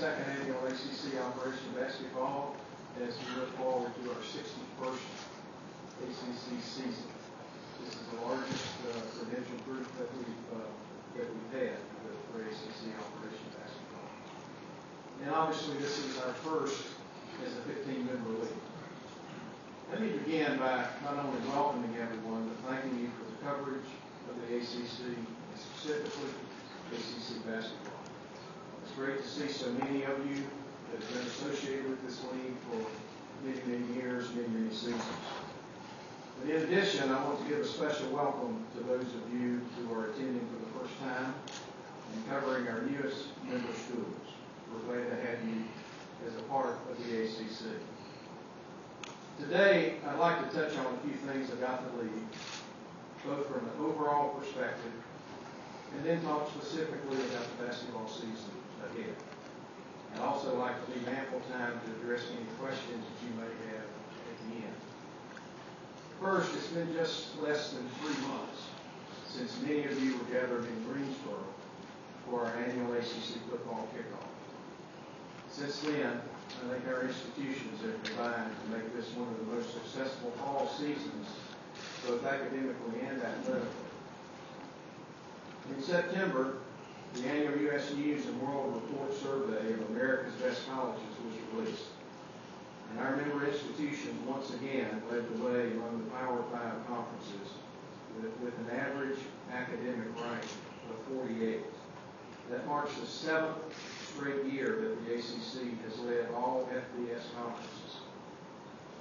62nd Annual ACC Operation Basketball as we look forward to our 61st ACC season. This is the largest credential group that we've had for ACC Operation Basketball. And obviously this is our first as a 15-member league. Let me begin by not only welcoming everyone, but thanking you for the coverage of the ACC, and specifically ACC basketball. It's great to see so many of you that have been associated with this league for many, many years, many seasons. But in addition, I want to give a special welcome to those of you who are attending for the first time and covering our newest member schools. We're glad to have you as a part of the ACC. Today, I'd like to touch on a few things about the league, both from an overall perspective, and then talk specifically about the basketball season ahead. I'd also like to leave ample time to address any questions that you may have at the end. First, it's been just less than 3 months since many of you were gathered in Greensboro for our annual ACC football kickoff. Since then, I think our institutions have combined to make this one of the most successful fall seasons, both academically and athletically. In September, the annual U.S. News and World Report survey of America's best colleges was released. And our member institutions once again led the way among the Power 5 conferences with an average academic rank of 48. That marks the 7th straight year that the ACC has led all FBS conferences.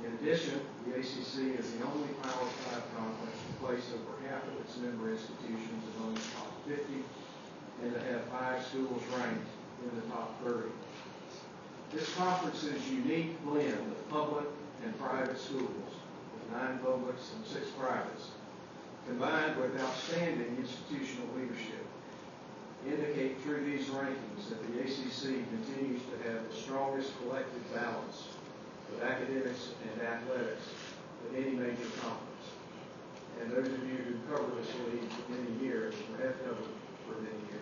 In addition, the ACC is the only Power 5 conference to place over half of its member institutions among the top 50 and to have 5 schools ranked in the top 30. This conference's unique blend of public and private schools, with 9 publics and 6 privates, combined with outstanding institutional leadership, indicate through these rankings that the ACC continues to have the strongest collective balance of academics and athletics of any major conference. And those of you who cover this league for many years, or have covered for many years,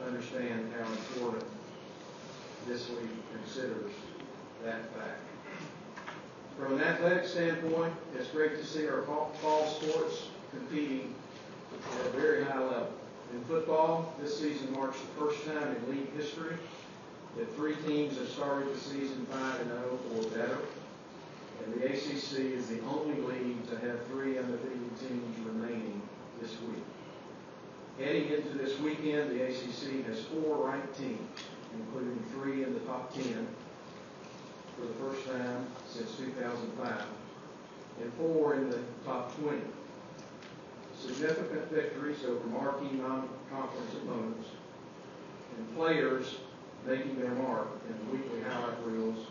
understand how important this league considers that fact. From an athletic standpoint, it's great to see our fall sports competing at a very high level. In football, this season marks the first time in league history that 3 teams have started the season 5-0 or better, and the ACC is the only league to have 3 undefeated teams remaining this week. Heading into this weekend, the ACC has 4 ranked teams, including 3 in the top 10 for the first time since 2005, and 4 in the top 20. Significant victories over marquee non-conference opponents, and players making their mark in the weekly highlight reels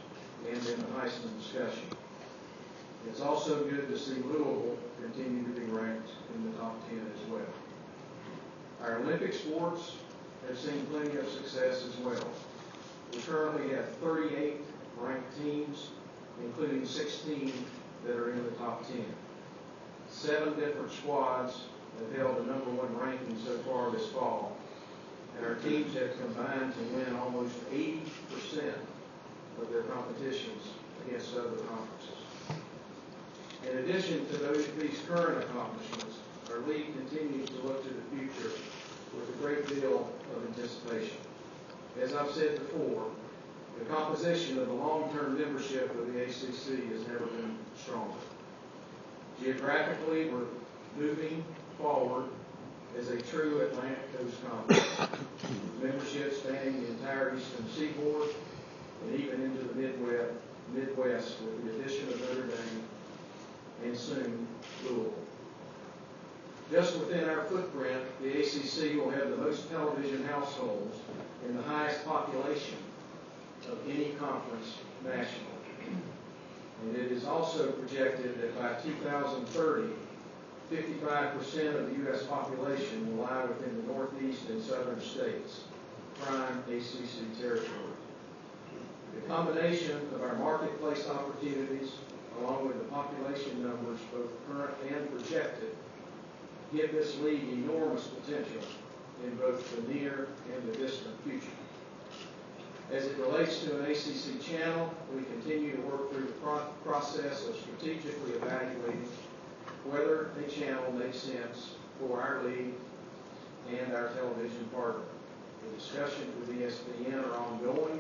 and in the Heisman discussion. It's also good to see Louisville continue to be ranked in the top 10 as well. Our Olympic sports have seen plenty of success as well. We currently have 38 ranked teams, including 16 that are in the top 10. 7 different squads have held the #1 ranking so far this fall, and our teams have combined to win almost 80% of their competitions against other conferences. In addition to these current accomplishments, our league continues to look to the future with a great deal of anticipation. As I've said before, the composition of the long-term membership of the ACC has never been stronger. Geographically, we're moving forward as a true Atlantic Coast conference, membership spanning the entire eastern seaboard and even into the Midwest with the addition of Notre Same and soon Louisville. Just within our footprint, the ACC will have the most television households and the highest population of any conference nationally. And it is also projected that by 2030, 55% of the U.S. population will lie within the northeast and southern states, prime ACC territory. The combination of our marketplace opportunities, along with the population numbers, both current and projected, give this league enormous potential in both the near and the distant future. As it relates to an ACC channel, we continue to work through the process of strategically evaluating whether a channel makes sense for our league and our television partner. The discussions with ESPN are ongoing,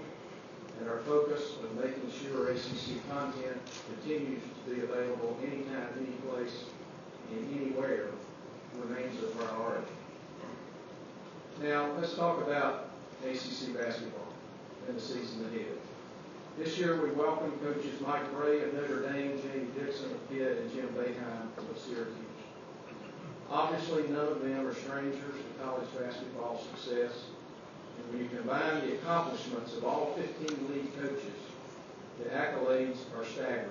and our focus of making sure ACC content continues to be available anytime, any place, and anywhere remains a priority. Now, let's talk about ACC basketball and the season ahead. This year, we welcome coaches Mike Bray of Notre Same, Jamie Dixon of Pitt, and Jim Boeheim of Syracuse. Obviously, none of them are strangers to college basketball success. And when you combine the accomplishments of all 15 league coaches, the accolades are staggering,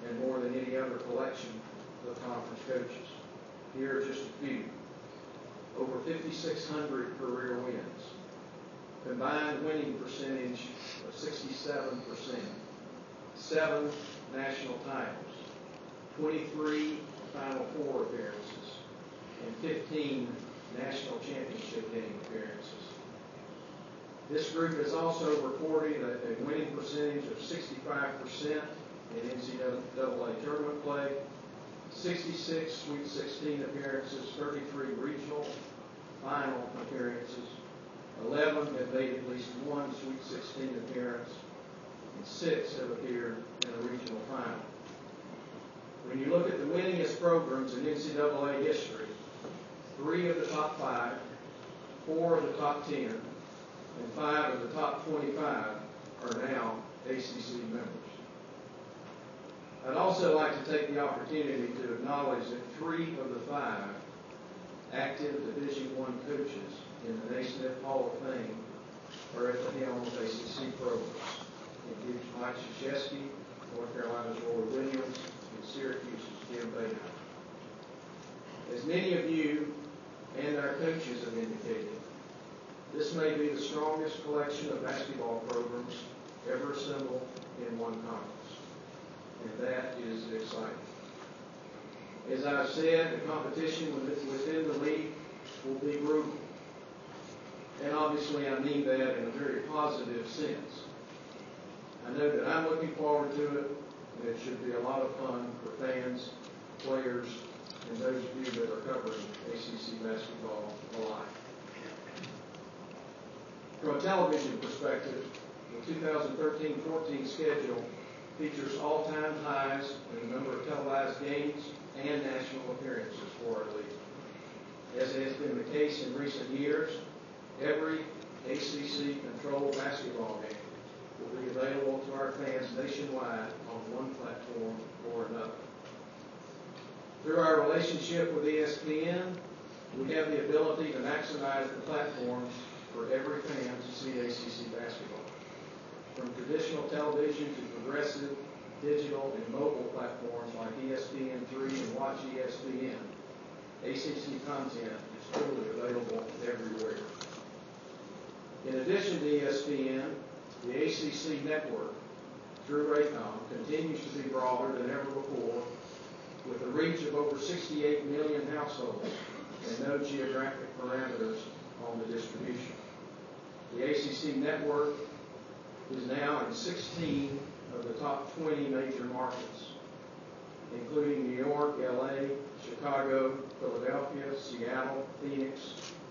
and more than any other collection of conference coaches. Here are just a few. Over 5,600 career wins. Combined winning percentage of 67%. 7 national titles. 23 Final Four appearances. And 15 national championship game appearances. This group has also recorded a winning percentage of 65% in NCAA tournament play, 66 Sweet 16 appearances, 33 regional final appearances, 11 have made at least one Sweet 16 appearance, and 6 have appeared in a regional final. When you look at the winningest programs in NCAA history, 3 of the top 5, 4 of the top 10, and 5 of the top 25 are now ACC members. I'd also like to take the opportunity to acknowledge that 3 of the 5 active Division I coaches in the Naismith Hall of Fame are at the helm of ACC programs. It includes Mike Krzyzewski, North Carolina's Roy Williams, and Syracuse's Jim Boeheim. As many of you and our coaches have indicated, this may be the strongest collection of basketball programs ever assembled in one conference, and that is exciting. As I've said, the competition within the league will be brutal, and obviously I mean that in a very positive sense. I know that I'm looking forward to it, and it should be a lot of fun for fans, players, and those of you that are covering ACC basketball alike. From a television perspective, the 2013-14 schedule features all-time highs in the number of televised games and national appearances for our league. As has been the case in recent years, every ACC-controlled basketball game will be available to our fans nationwide on one platform or another. Through our relationship with ESPN, we have the ability to maximize the platforms for every fan to see ACC basketball. From traditional television to progressive, digital, and mobile platforms like ESPN3 and Watch ESPN, ACC content is truly available everywhere. In addition to ESPN, the ACC network, through Raycom, continues to be broader than ever before, with a reach of over 68 million households and no geographic parameters on the distribution. The ACC network is now in 16 of the top 20 major markets, including New York, LA, Chicago, Philadelphia, Seattle, Phoenix,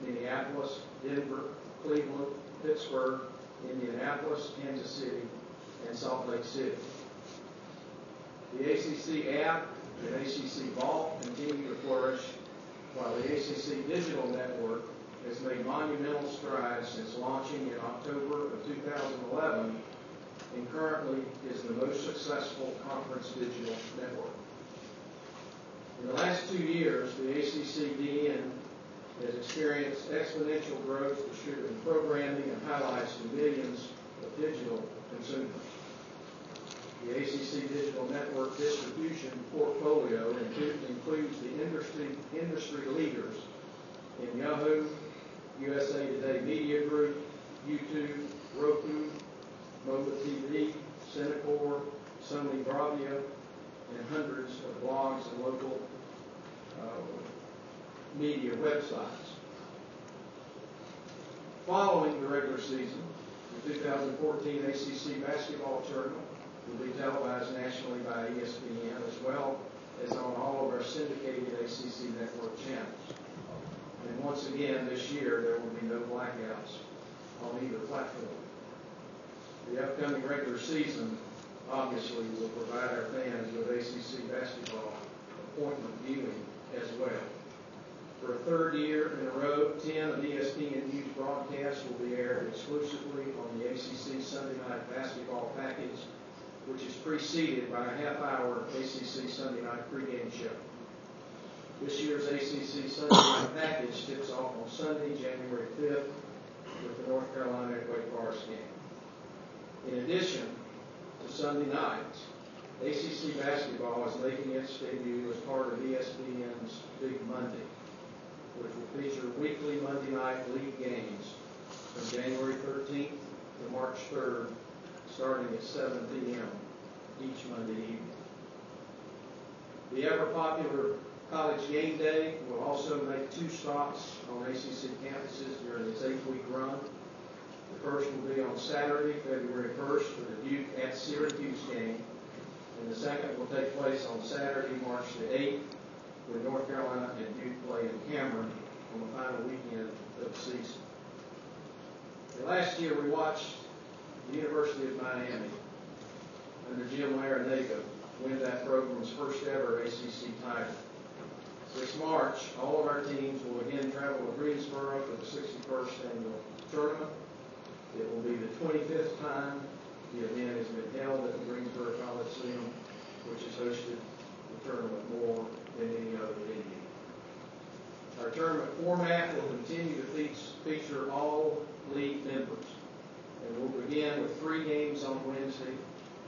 Minneapolis, Denver, Cleveland, Pittsburgh, Indianapolis, Kansas City, and Salt Lake City. The ACC app and ACC Vault continue to flourish, while the ACC digital network has made monumental strides since launching in October of 2011 and currently is the most successful conference digital network. In the last 2 years, the ACC DN has experienced exponential growth, distributing programming and highlights to millions of digital consumers. The ACC Digital Network distribution portfolio includes the industry leaders in Yahoo, USA Today Media Group, YouTube, Roku, Mobile TV, Cinecor, Sony Bravia, and hundreds of blogs and local media websites. Following the regular season, the 2014 ACC Basketball Tournament will be televised nationally by ESPN as well as on all of our syndicated ACC network channels. And once again, this year, there will be no blackouts on either platform. The upcoming regular season, obviously, will provide our fans with ACC basketball appointment viewing as well. For a third year in a row, 10 of ESPNU's broadcasts will be aired exclusively on the ACC Sunday Night Basketball package, which is preceded by a half-hour ACC Sunday Night pregame show. This year's ACC Sunday Night package tips off on Sunday, January 5th, with the North Carolina Wake Forest game. In addition to Sunday nights, ACC basketball is making its debut as part of ESPN's Big Monday, which will feature weekly Monday night league games from January 13th to March 3rd, starting at 7 p.m. each Monday evening. The ever-popular College Game Day will also make 2 stops on ACC campuses during its 8-week run. The first will be on Saturday, February 1st, for the Duke at Syracuse game, and the second will take place on Saturday, March the 8th, when North Carolina and Duke play in Cameron on the final weekend of the season. And last year we watched the University of Miami under Jim Larinaga win that program's first ever ACC title. This March, all of our teams will again travel to Greensboro for the 61st annual tournament. It will be the 25th time the event has been held at the Greensboro Coliseum, which has hosted the tournament more than any other venue. Our tournament format will continue to feature all league members, and we'll begin with 3 games on Wednesday,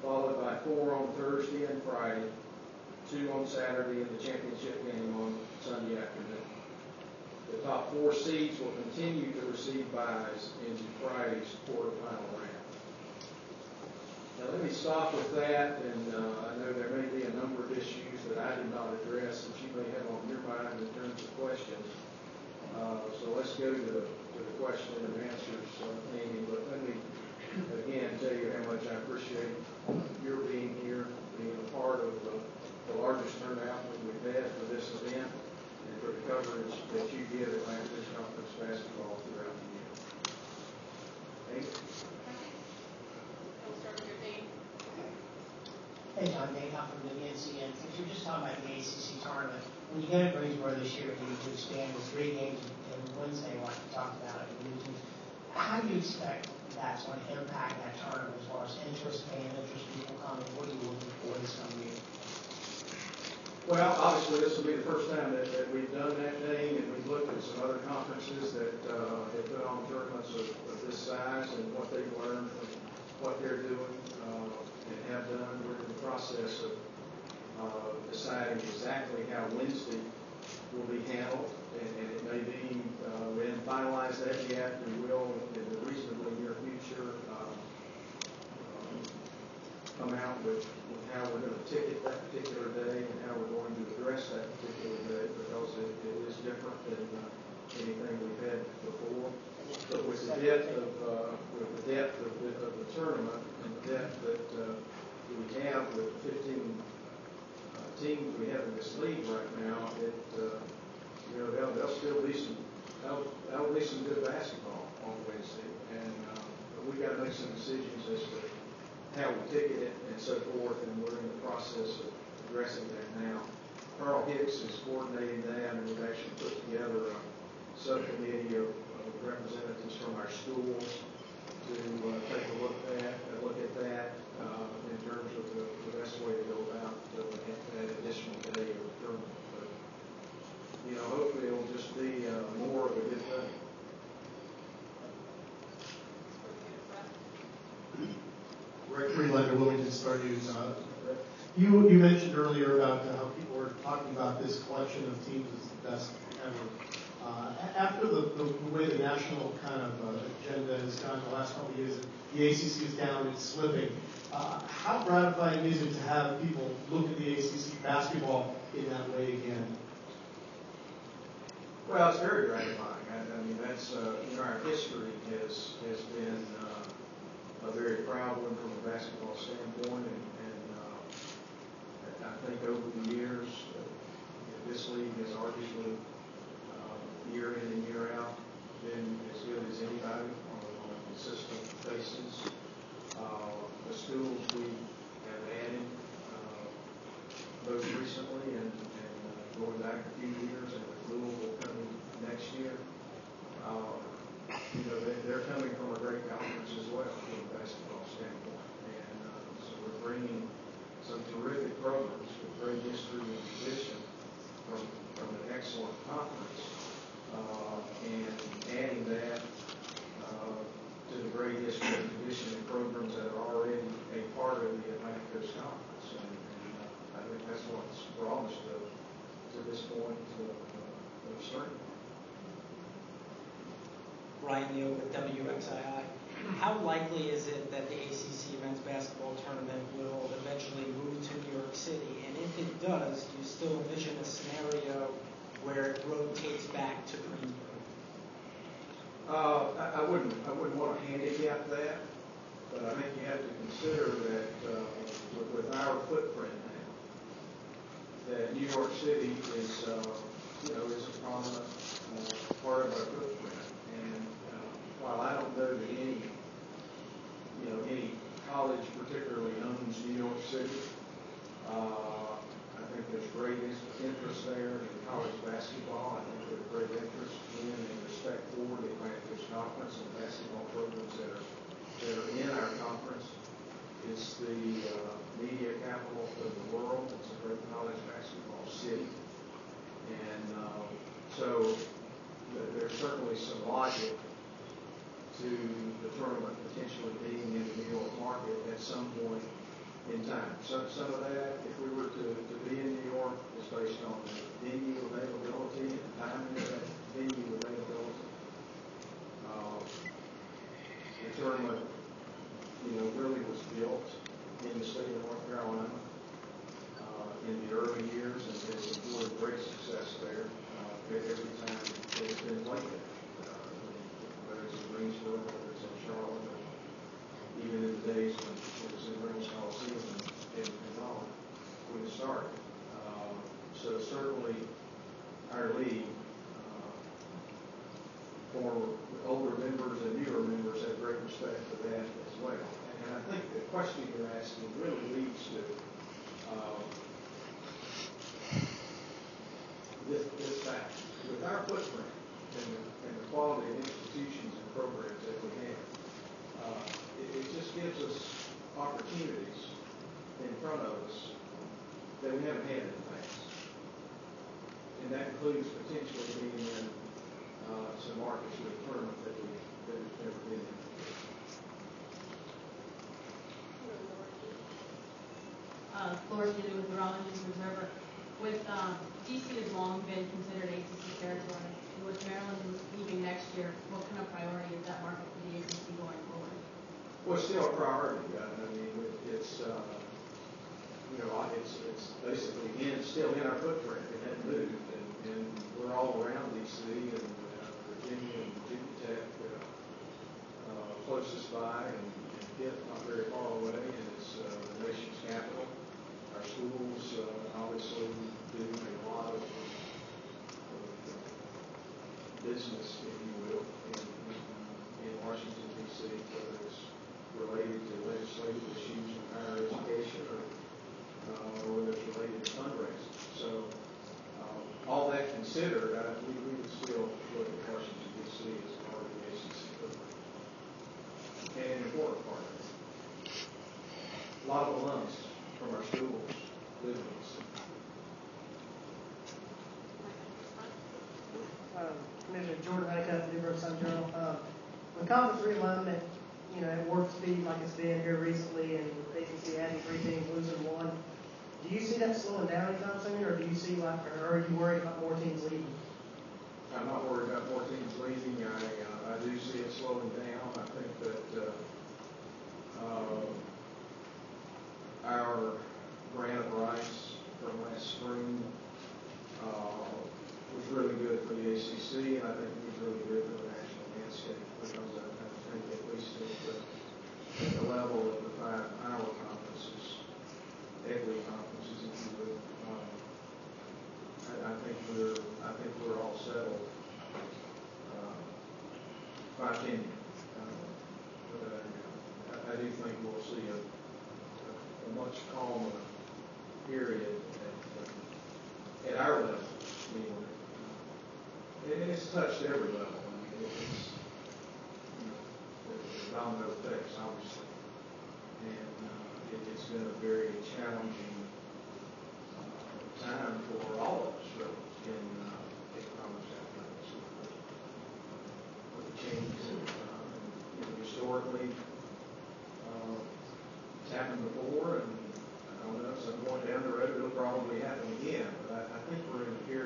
followed by 4 on Thursday and Friday, 2 on Saturday, and the championship game on Sunday afternoon. The top 4 seeds will continue to receive byes into Friday's quarterfinal round. Now let me stop with that, and I know there may be a number of issues that I did not address that you may have on your mind in terms of questions. So let's go to the question and answers, Amy. But let me again tell you how much I appreciate your being here, being a part of the largest turnout that we've had for this event, and for the coverage that you give Atlantic Conference basketball throughout the year. Amy? We'll start with your name. Hey, John, Dave Huff from the NCAA. Since you're just talking about the ACC tournament, when you go to Greensboro this year, you to expand with 3 games in Wednesday, like you talked about it. How do you expect that's going to impact that tournament as far as interest, fan interest, people coming? What are you looking for this coming year? Well, obviously, this will be the first time that we've done that thing, and we've looked at some other conferences that have put on tournaments of this size and what they've learned from what they're doing and have done. We're in the process of deciding exactly how Wednesday will be handled, and it may be, we haven't finalized that yet. We will, in the reasonably near future, come out with how we're going to ticket that particular day and how we're going to address that particular day, because it is different than anything we've had before. But with the depth of the tournament and the depth that we have with 15 teams we have in this league right now, there'll still be some good basketball on Wednesday, and but we've got to make some decisions as to how we ticket it and so forth, and we're in the process of addressing that now. Carl Hicks is coordinating that, and we've actually put together a subcommittee of representatives from our schools to take a look at that in terms of the best way to go about that additional day of the tournament. But, hopefully it'll just be more of a good thing. Rick Freelander, Wilmington Star News. You mentioned earlier about how people were talking about this collection of teams as the best ever. After the way the national kind of agenda has gone the last couple of years, the ACC is down and slipping. How gratifying is it to have people look at the ACC basketball in that way again? Well, it's very gratifying. I mean, that's our history has been to this point of strength. Ryan Neal with WXII. How likely is it that the ACC men's basketball tournament will eventually move to New York City? And if it does, do you still envision a scenario where it rotates back to Greensboro? I wouldn't want to handicap that, but I think you have to consider that with our footprint now, that New York City is is a prominent part of our footprint. And while I don't know that any college particularly owns New York City, I think there's great interest there in college basketball. I think there's great interest in and respect for the Atlantic Coast Conference and basketball programs that are in our conference. It's the media capital of the world. It's a great college basketball city. And so there's certainly some logic to the tournament potentially being in the New York market at some point in time. Some of that, if we were to be in New York, is based on the venue availability and timing of that venue availability. The tournament, really was built in the state of North Carolina in the early years, and has enjoyed great success there every time it's been played there. Whether it's in Greensboro, whether it's in Charlotte, or even in the days when it was in Reynolds Coliseum and all, when it started. So certainly our league, for older members and newer members, have great respect for that as well. And I think the question you're asking really leads to this fact. With our footprint and the quality of institutions and programs that we have, it just gives us opportunities in front of us that we haven't had in the past. And that includes potentially being in some markets with a tournament that we've never been in. Laura Giddy with the Raleigh News Observer. With DC has long been considered ACC territory. With Maryland leaving next year, what kind of priority is that market for the ACC going forward? Well, it's still a priority. I mean, it's basically still in our footprint. It hadn't moved, and we're all around DC and Virginia and Virginia Tech, closest by, and Pitt not very far away, and it's the nation's capital. Our schools obviously do a lot of business, if you will, in Washington, D.C., whether it's related to legislative issues in higher education or whether it's related to fundraising. So all that considered, we would still look at Washington, D.C. as part of the ACC footprint. And an important part of it. A lot of alums from our schools live in D.C. Commissioner Jordan Honeycutt, New York Sun Journal. When conference realignment, at warp speed like it's been here recently, and ACC adding 3 teams, losing 1, do you see that slowing down anytime soon, or do you see or are you worried about more teams leaving? I'm not worried about more teams leaving. I do see it slowing down. I think that our grant of rights from last spring was really good for the ACC, and I think it was really good for the national landscape, because I think at least at the level of the 5 power conferences, equity conferences, if you will, I think we're all settled. My opinion. I do think we'll see a much calmer period at our level. And it's touched every level. I mean, it's the domino effects, obviously. And it's been a very challenging time for all of us, really, in college athletics. With the changes, historically, it's happened before, and I don't know, some point down the road it'll probably happen again. But I think we're in a period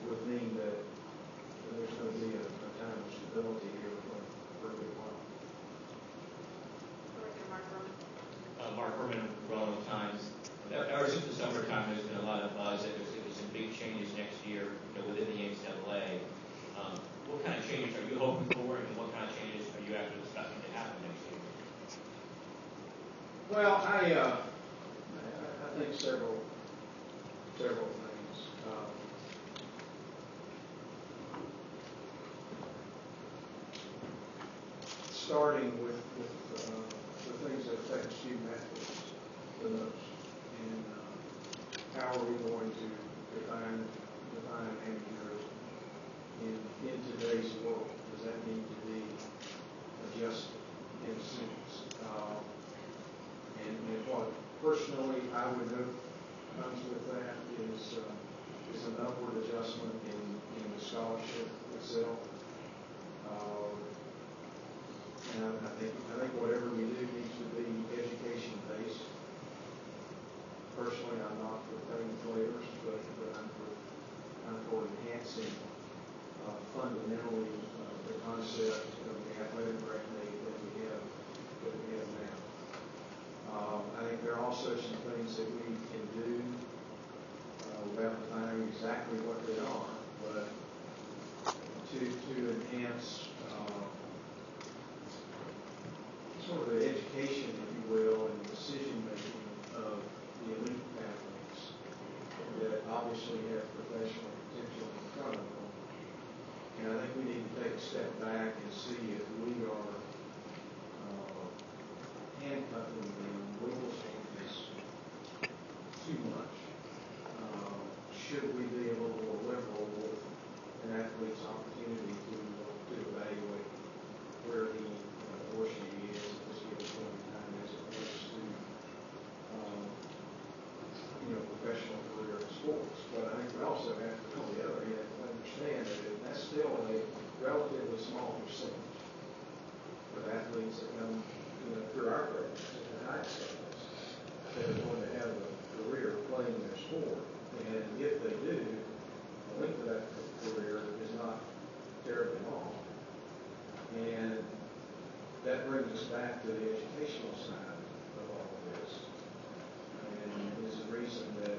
would mean that there's going to be a time of stability here for a good while. Mark Herman, Roanoke Times. Ever since the summertime, there's been a lot of buzz that there's some big changes next year, within the NCAA. What kind of changes are you hoping for, and what kind of changes are you actually expecting to happen next year? Well, I think several things. Starting with the things that affect student athletes the most, and how are we going to define amateurs in today's world? Does that need to be adjusted in a sense? And what personally I would hope comes with that is an upward adjustment in the scholarship itself. And I think whatever we do needs to be education based. Personally, I'm not for paying players, but I'm for enhancing fundamentally the concept of the athletic technique that we have now. I think there are also some things that we can do without defining exactly what they are, but to enhance sort of the education, if you will, and decision making of the elite athletes that obviously have professional potential in front of them. And I think we need to take a step back and see if we are handcuffing the rules changes too much. Should we be a little more liberal with an athlete's opportunity to evaluate where he or she is at this given point in time as opposed to professional career in sports? But I think we also have to, on the other hand, understand that that's still a relatively small percentage of athletes that come through our programs at the highest levels that are going to have a career playing their sport. And if they do, the length of that career is not terribly long. And that brings us back to the educational side of all of this. And it's a reason that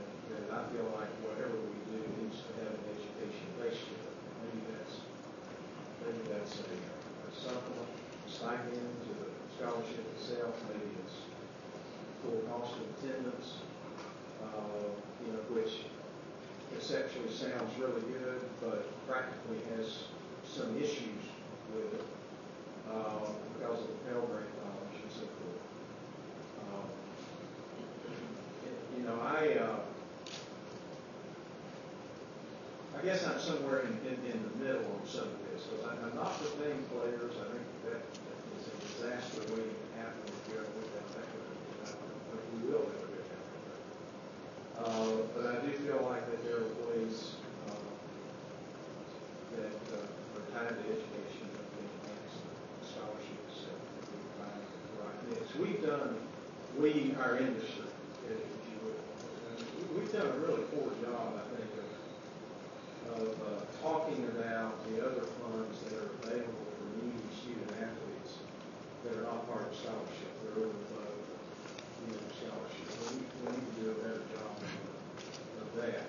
I feel like whatever we do needs to have an education base to it. Maybe that's a supplement, stipend to the scholarship itself. Maybe it's full cost of attendance, which conceptually sounds really good, but practically has some issues with it because of the Pell Grant dollars and so forth. I guess I'm somewhere in the middle on some of this, because I'm not for paying players. I think that is a disaster waiting to happen if you ever look at that way. I don't think we will ever get that way. But I do feel like that there are ways that are tied to education that can enhance the scholarship itself if we find the right mix. Our industry, if you will, we've done a really poor job, I think, of talking about the other funds that are available for needy student athletes that are not part of scholarship. They're over the scholarship. We need to do a better job of that.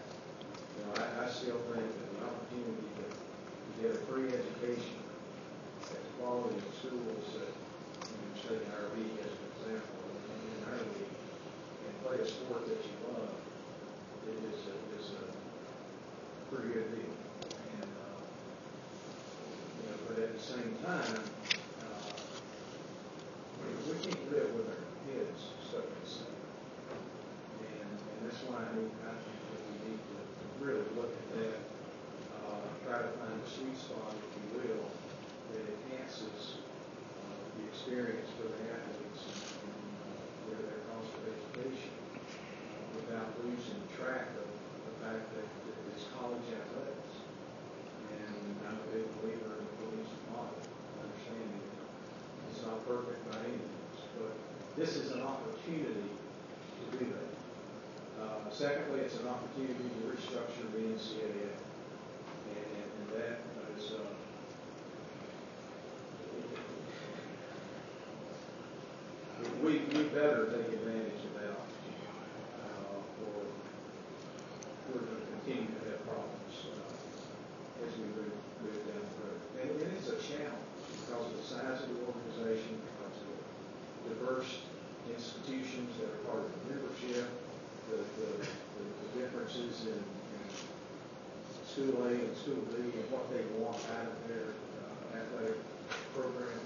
I still think that the opportunity to get a free education at the quality of schools that, take our league as an example, in our league, and play a sport that you love, is a pretty good deal. And, but at the same time, we can't live with our heads stuck in the sand. And that's why I think that we need to really look at that, try to find a sweet spot, if you will, that enhances the experience for the athletes and their cost of education without losing track of the fact that it's college athletics. And I'm a big believer in the collegiate model, understanding that it's not perfect by any means, but this is an opportunity to do that. Secondly, it's an opportunity to restructure the NCAA. better take advantage of that opportunity, or we're going to continue to have problems as we move down the road. And it is a challenge because of the size of the organization, because of the diverse institutions that are part of the membership, the differences in School A and School B and what they want out of their athletic program.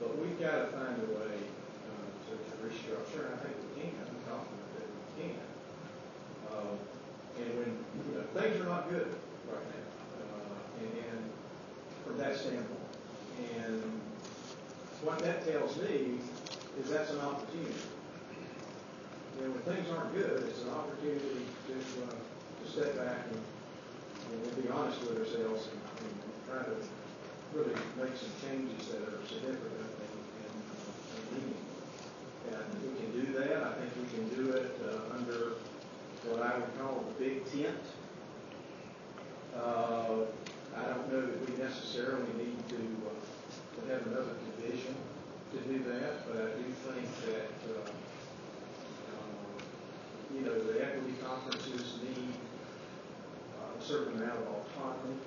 But we've got to find a way to restructure, and I think we can. I'm confident that we can. And when things are not good right now, and from that standpoint, and what that tells me is that's an opportunity. When things aren't good, it's an opportunity to step back and be honest with ourselves and try to really make some changes that are significant and meaningful. And I think we can do that. I think we can do it under what I would call the big tent. I don't know that we necessarily need to have another division to do that, but I do think that the equity conferences need a certain amount of autonomy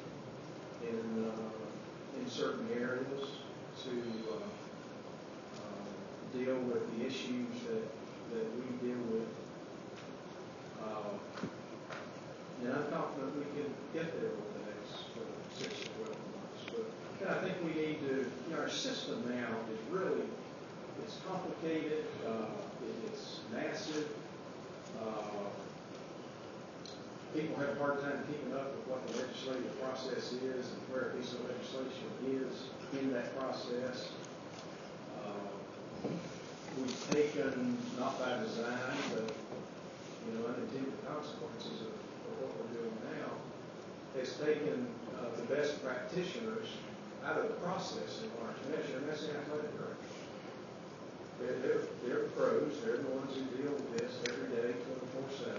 in certain areas to deal with the issues that we deal with. And I'm confident we can get there over the next 6 to 12 months. But I think we need to, our system now is really, it's complicated, it's massive. People have a hard time keeping up with what the legislative process is and where a piece of legislation is in that process. We've taken, not by design, but unintended consequences of what we're doing now, has taken the best practitioners out of the process in large measure, and that's the athletic directors. They're pros. They're the ones who deal with this every day, 24/7.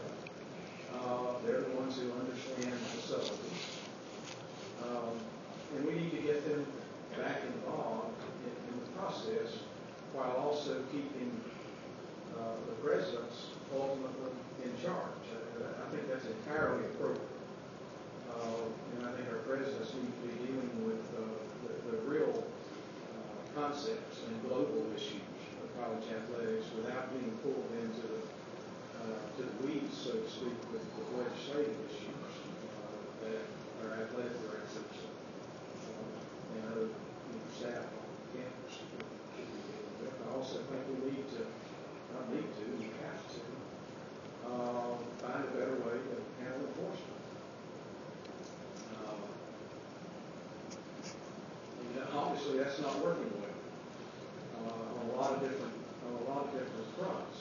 They're the ones who understand facilities. And we need to get them back involved in the process while also keeping the presidents ultimately in charge. I think that's entirely appropriate. And I think our presidents need to be dealing with the real concepts and global issues of college athletics without being pulled into the weeds, so to speak, with legislative issues that our athletic directors and other staff on campus should be dealing with. I also think we have to find a better way to handle enforcement. Obviously, that's not working well on a lot of different fronts.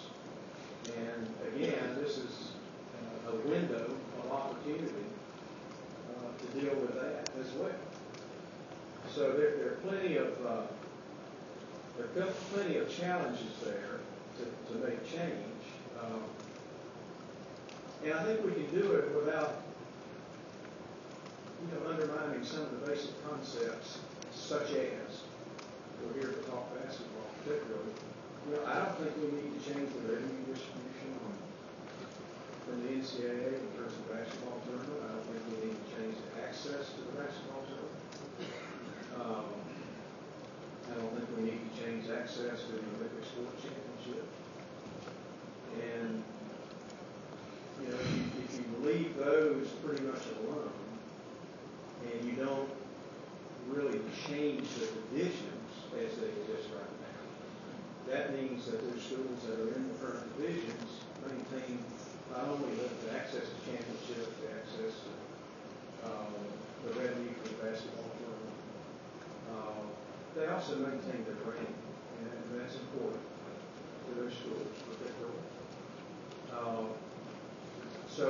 And again, this is a window of opportunity to deal with that as well. So there are plenty of challenges there to make change. And I think we can do it without undermining some of the basic concepts, such as, we're here to talk basketball particularly. I don't think we need to change the revenue distribution from the NCAA in terms of basketball tournament. I don't think we need to change the access to the basketball tournament. I don't think we need to change access to the Olympic Sport Championship. And if you leave those pretty much alone, and you don't really change the divisions as they exist right now, that means that those schools that are in the current divisions maintain not only the access to championship, the access to the revenue for the basketball tournament, they also maintain their ranking, and that's important to those schools particularly. So,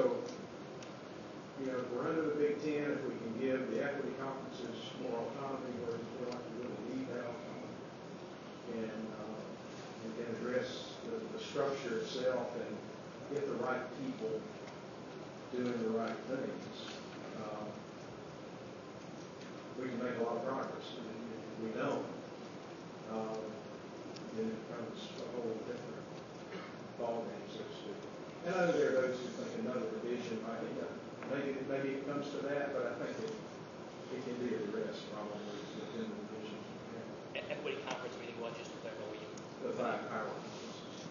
if we're under the Big Ten, if we can give the equity conferences more autonomy, where we feel like we really need that autonomy, and can address the structure itself and get the right people doing the right things, we can make a lot of progress. If we don't, then it becomes a whole different ballgame, so to speak. And I know there are those who think another division might be done. Maybe it comes to that, but I think it can be addressed probably within the divisions. And what conference meeting was just to clarify what you? The 5 power conferences.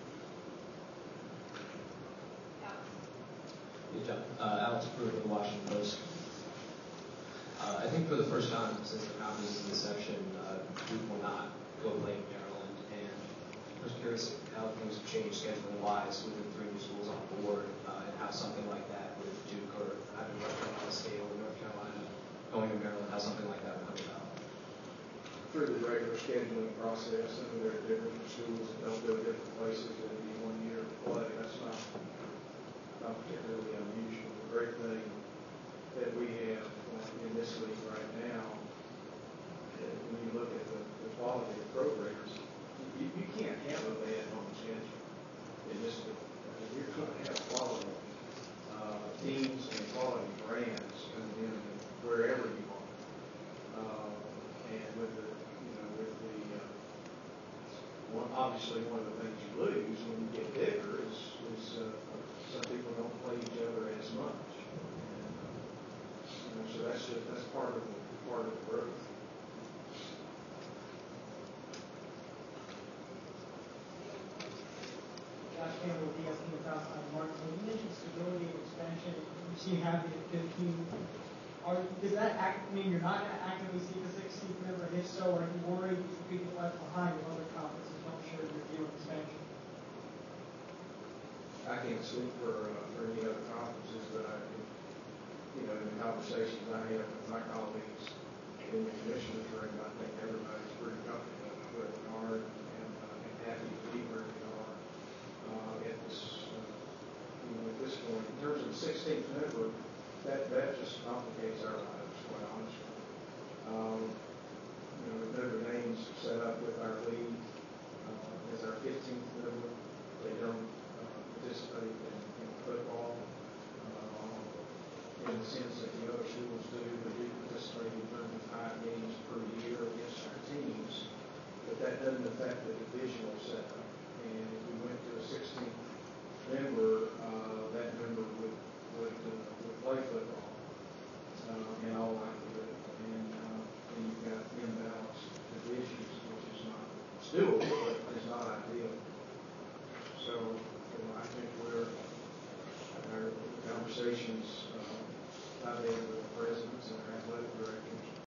Good job. Alex Pruitt of the Washington Post. I think for the first time since the conference inception, Duke will not go play in Maryland, and I was curious how things have changed scheduling-wise with the 3 new schools on board, and how something like that with Duke or having North Carolina State or North Carolina going to Maryland, how something like that would come about. Through the regular scheduling process, and there are different schools that don't go to different places in any 1 year to play. That's not particularly unusual. The great thing that we have in this league right now, when you look at the quality of programs, you can't have a bad home schedule in this league. You're going to have quality teams and quality brands coming in wherever you are. And with the obviously one of the things you lose when you get bigger is some people don't play each other as much. And, so that's part of the growth. Josh Campbell with ESPN Southside Martin. You mentioned stability and expansion. You seem happy at 15. Does that mean you're not going to actively seek a 16th member? And if so, are you worried that you could get left behind if other conferences don't share your view of expansion? I can't speak for any other conferences, but in the conversations I have with my colleagues in the commissioner's room, I think everybody's pretty comfortable where they are and happy to be where they are at this point. In terms of the 16th member, that just complicates our lives, quite honestly. With Notre Dame's set up with our league as our 15th member, they don't participate in football in the sense that the other schools do. They do participate in terms of 5 games per year against our teams, but that doesn't affect the divisional setup. And if we went to a 16th member, that member would play football in all likelihood. And you've got imbalanced divisions, which is not doable.